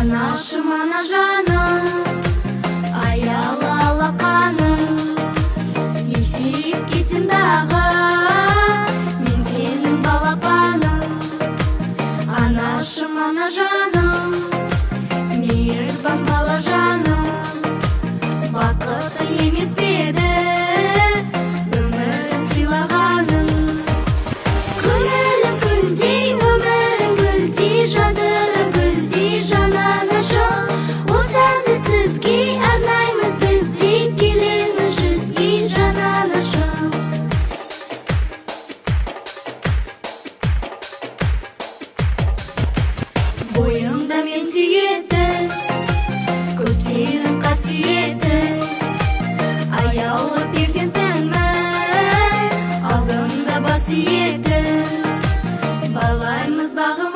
Анашым, ана жаным, аялы алақаным, есейіп кеттім дағы, мен сенің балапаным. Анашым, ана жаным, мейірбан бала жаным, бақытты емес пе еді өмір сыйлағаным. Көңілім гүлдей, өмірің гүлдей, жадырың гүлдей, жан анашым. Осы әнді сізге арнаймыз біз деп келеміз жүзге, жан анашым. Бойыңда мен сүйетін көп сенің қасиетің, аяулы перзентіңмін, алдымда бас иетін, байлаймыз бағым